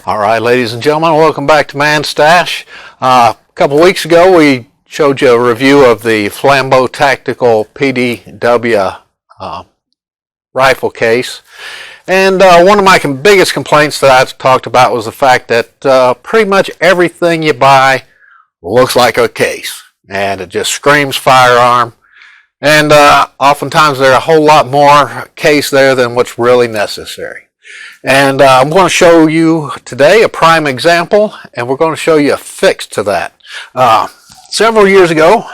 All right, ladies and gentlemen, welcome back to Man Stash. A couple weeks ago, we showed you a review of the Flambeau Tactical PDW rifle case. And one of my biggest complaints that I talked about was the fact that pretty much everything you buy looks like a case. And it just screams firearm. And oftentimes there's a whole lot more case there than what's really necessary. And I'm going to show you today a prime example, and we're going to show you a fix to that. Several years ago,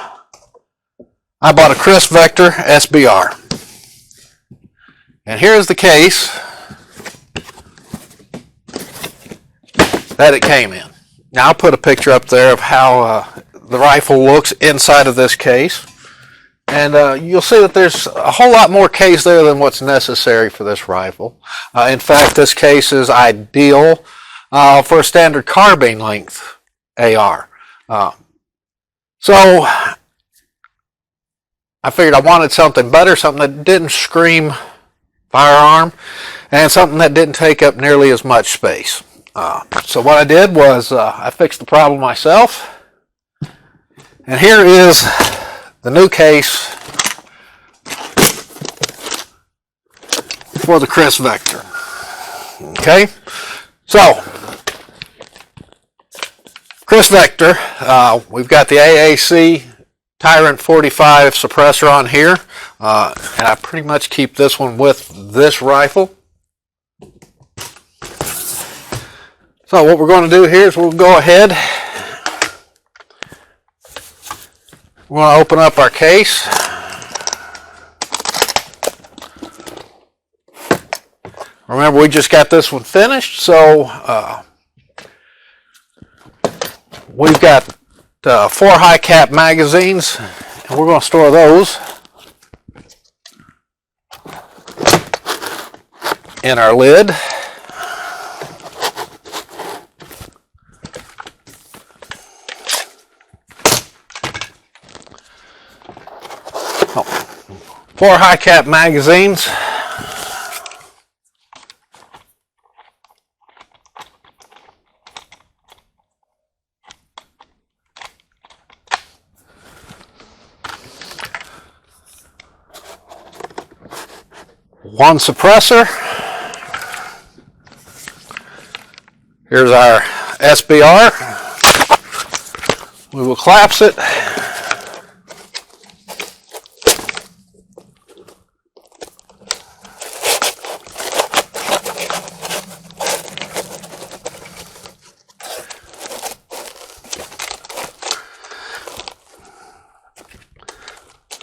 I bought a Kriss Vector SBR. And here's the case that it came in. Now I'll put a picture up there of how the rifle looks inside of this case. And you'll see that there's a whole lot more case there than what's necessary for this rifle. In fact, this case is ideal for a standard carbine length AR. So I figured I wanted something better, something that didn't scream firearm, and something that didn't take up nearly as much space. So what I did was I fixed the problem myself. And here is the new case for the Kriss Vector. Okay, so Kriss Vector, we've got the AAC Tyrant 45 suppressor on here, and I pretty much keep this one with this rifle. So what we're going to do here is we'll go ahead. We're going to open up our case. Remember, we just got this one finished, so we've got 4 high cap magazines, and we're going to store those in our lid. Four high cap magazines. One suppressor. Here's our SBR. We will collapse it.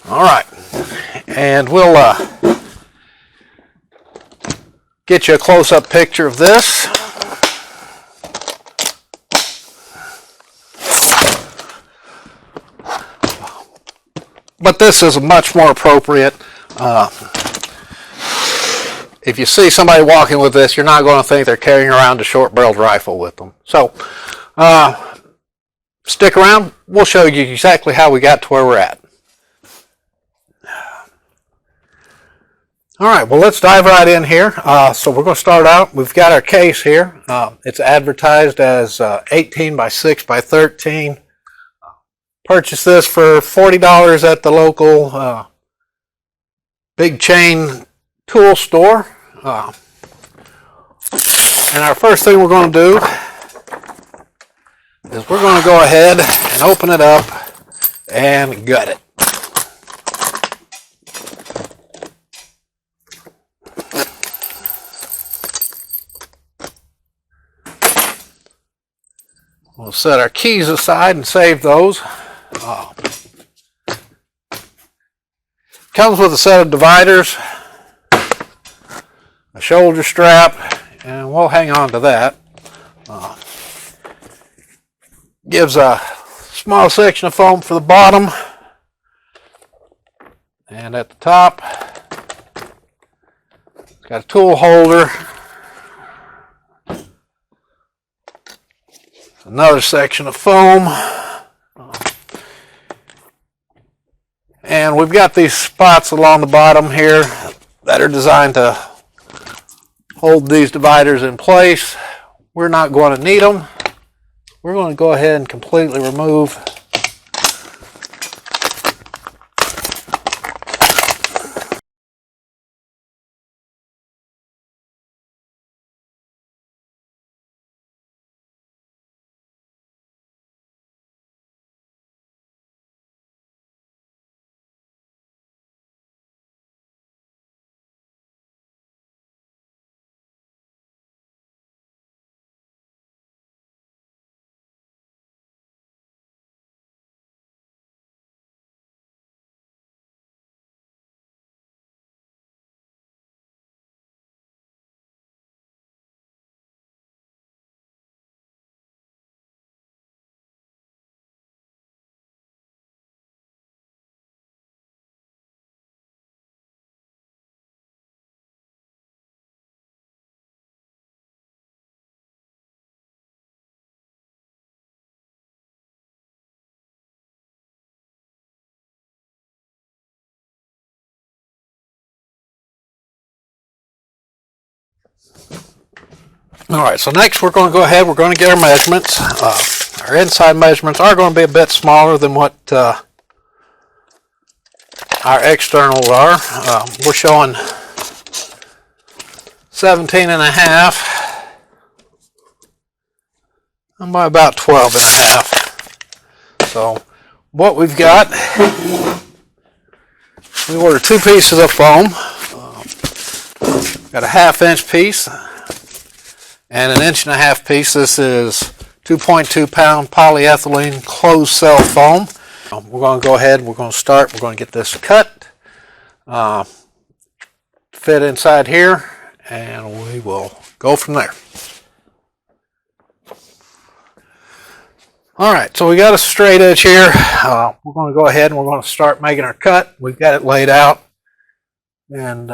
All right, and we'll get you a close-up picture of this. But this is much more appropriate. If you see somebody walking with this, you're not going to think they're carrying around a short-barreled rifle with them. So stick around. We'll show you exactly how we got to where we're at. All right, well, let's dive right in here. So we're going to start out. We've got our case here. It's advertised as 18 by 6 by 13. Purchased this for $40 at the local big chain tool store. And our first thing we're going to do is we're going to go ahead and open it up and gut it. We'll set our keys aside and save those. Comes with a set of dividers, a shoulder strap, and we'll hang on to that. Gives a small section of foam for the bottom, and at the top, it's got a tool holder. Another section of foam, and we've got these spots along the bottom here that are designed to hold these dividers in place. we're not going to need them. We're going to go ahead and completely remove All right, so next we're going to go ahead, we're going to get our measurements. Our inside measurements are going to be a bit smaller than what our externals are. We're showing 17.5 and by about 12.5. So what we've got, we ordered 2 pieces of foam. Got a 1/2 inch piece and an 1.5 inch piece. This is 2.2 pound polyethylene closed cell foam. We're going to go ahead, we're going to start, we're going to get this cut, fit inside here, and we will go from there. All right, so we got a straight edge here. We're going to go ahead and we're going to start making our cut. We've got it laid out, and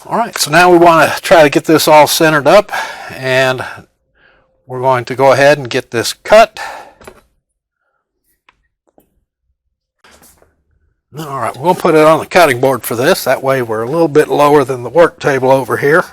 All right, so now we want to try to get this all centered up, and we're going to go ahead and get this cut. All right, we're going to put it on the cutting board for this. That way we're a little bit lower than the work table over here.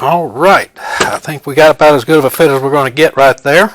All right, I think we got about as good of a fit as we're going to get right there.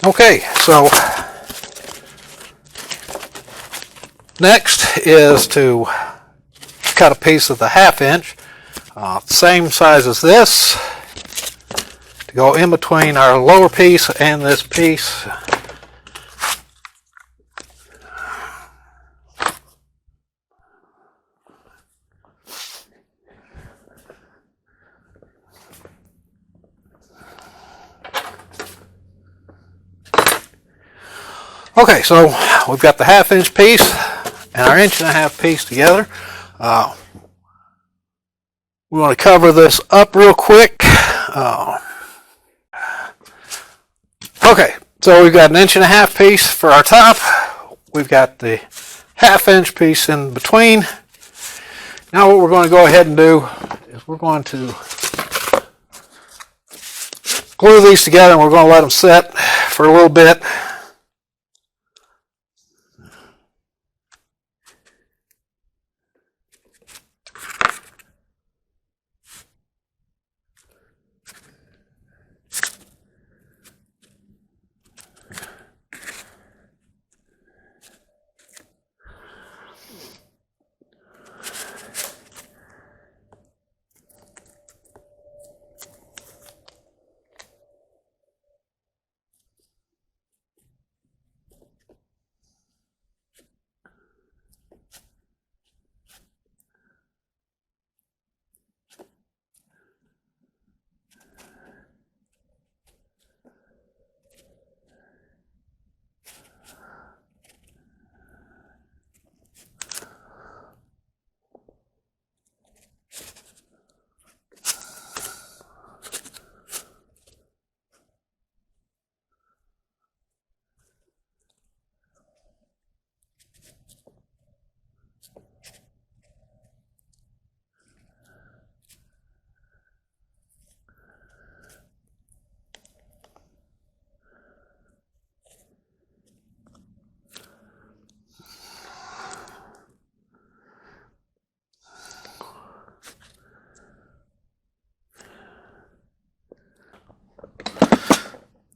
Okay, so next is to cut a piece of the 1/2 inch, same size as this, to go in between our lower piece and this piece. Okay, so we've got the 1/2 inch piece and our 1.5 inch piece together. We want to cover this up real quick. Okay, so we've got an 1.5 inch piece for our top. We've got the 1/2 inch piece in between. Now what we're going to go ahead and do is we're going to glue these together and we're going to let them set for a little bit.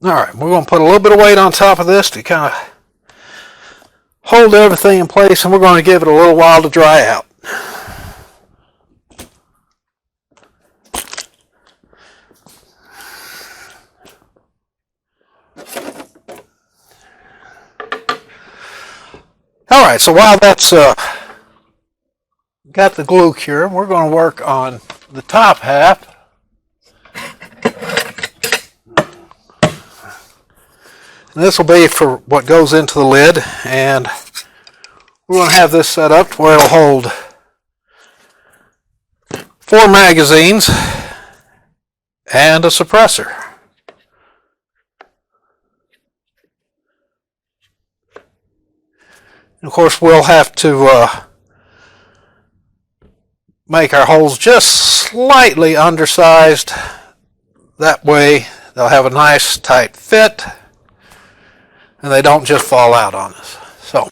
All right, we're going to put a little bit of weight on top of this to kind of hold everything in place, and we're going to give it a little while to dry out. All right, so while that's got the glue cured, we're going to work on the top half. And this will be for what goes into the lid, and we're going to have this set up to where it'll hold 4 magazines and a suppressor. And of course, we'll have to make our holes just slightly undersized. That way they'll have a nice tight fit and they don't just fall out on us. So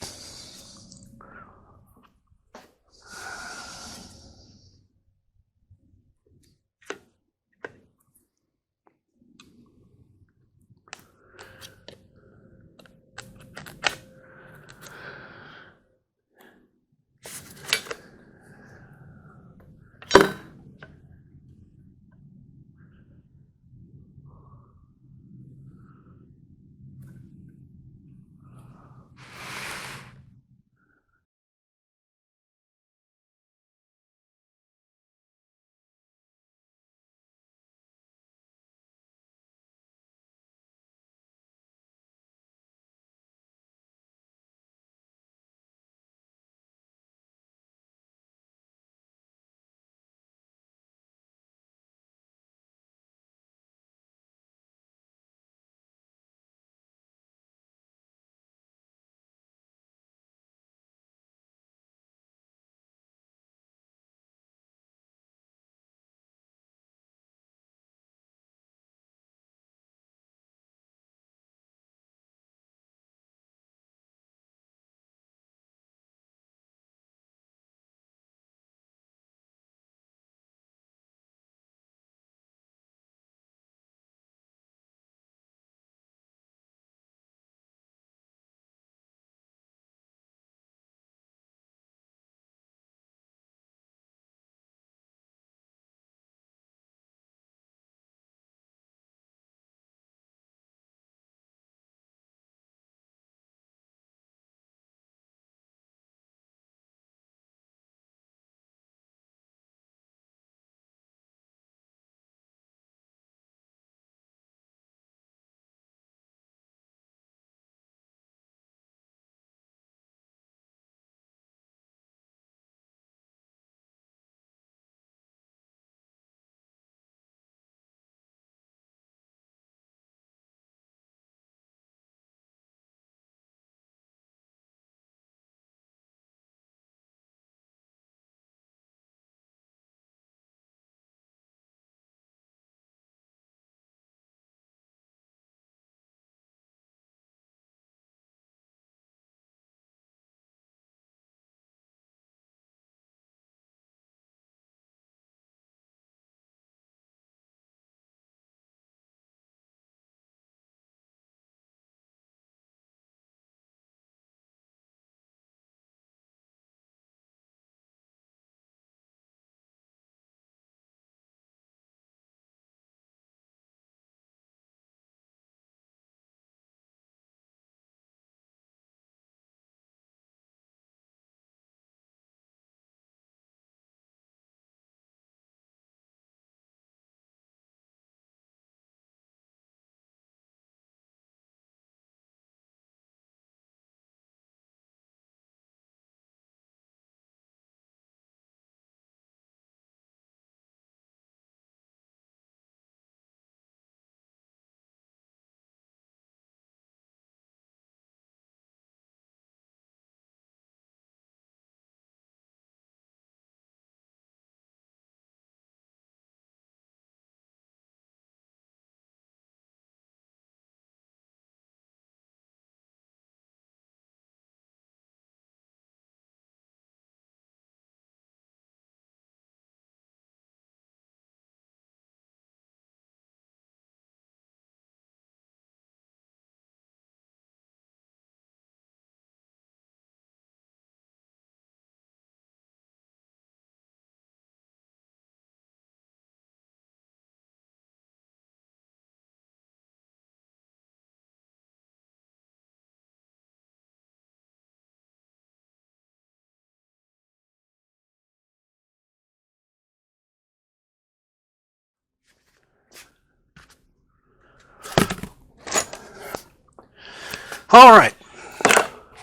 All right,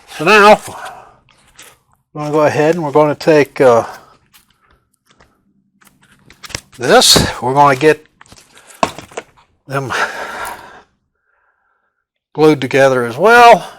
so now we're going to go ahead and we're going to take this. We're going to get them glued together as well.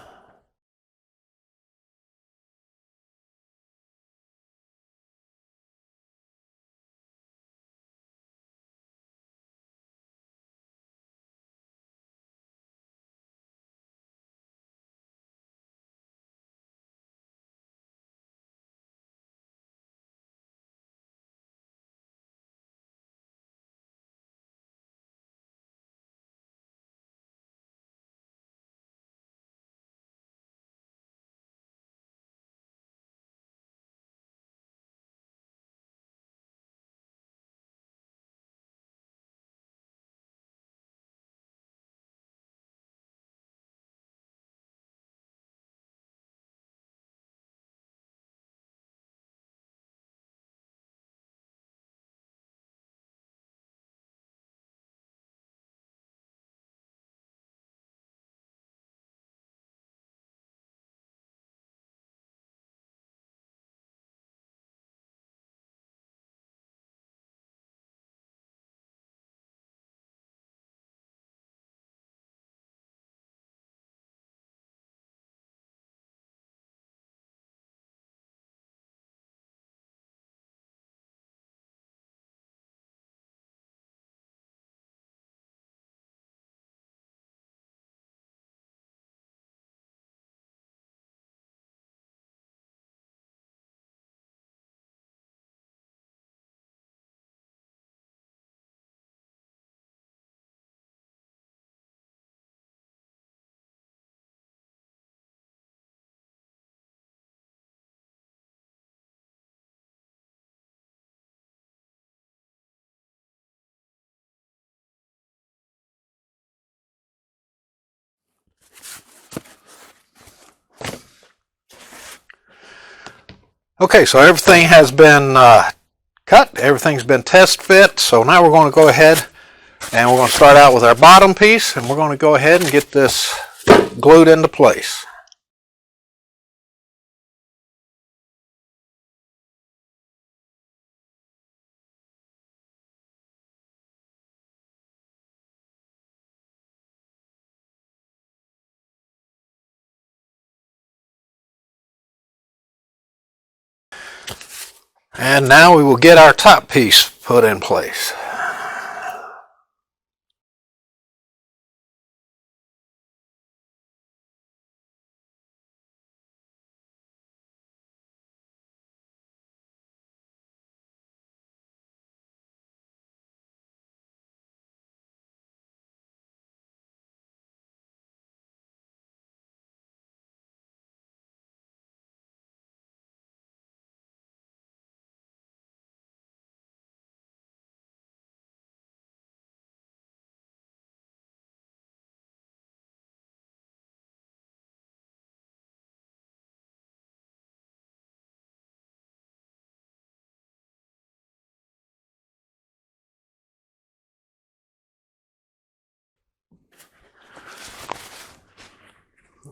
Okay, so everything has been cut, everything's been test fit, so now we're going to go ahead and we're going to start out with our bottom piece, and we're going to go ahead and get this glued into place. And now we will get our top piece put in place.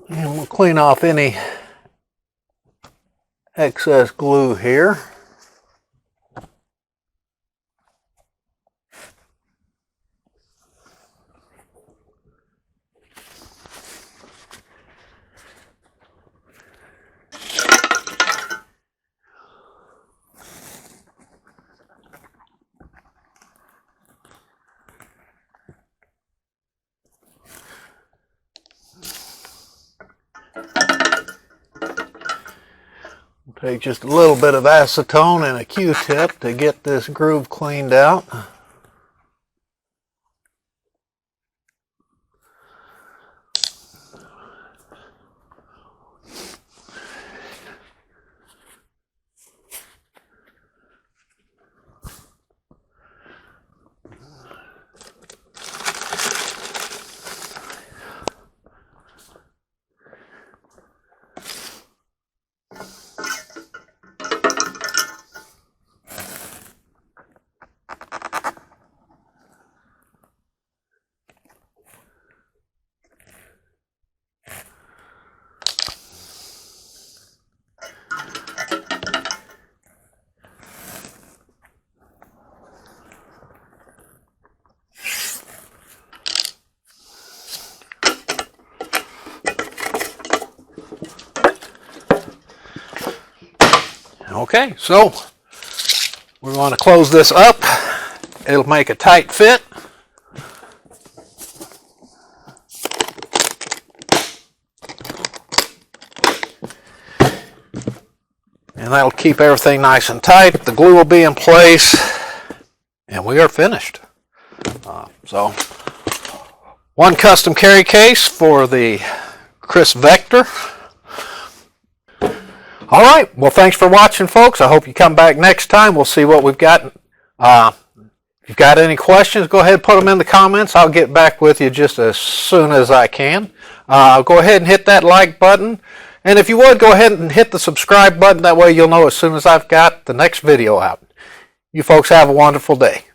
And we'll clean off any excess glue here. Take just a little bit of acetone and a Q-tip to get this groove cleaned out. Okay, so we want to close this up. It'll make a tight fit. And that'll keep everything nice and tight. The glue will be in place, and we are finished. So, one custom carry case for the Kriss Vector. All right, well, thanks for watching, folks. I hope you come back next time. We'll see what we've got. If you've got any questions, go ahead and put them in the comments. I'll get back with you just as soon as I can. Go ahead and hit that like button. And if you would, go ahead and hit the subscribe button. That way you'll know as soon as I've got the next video out. You folks have a wonderful day.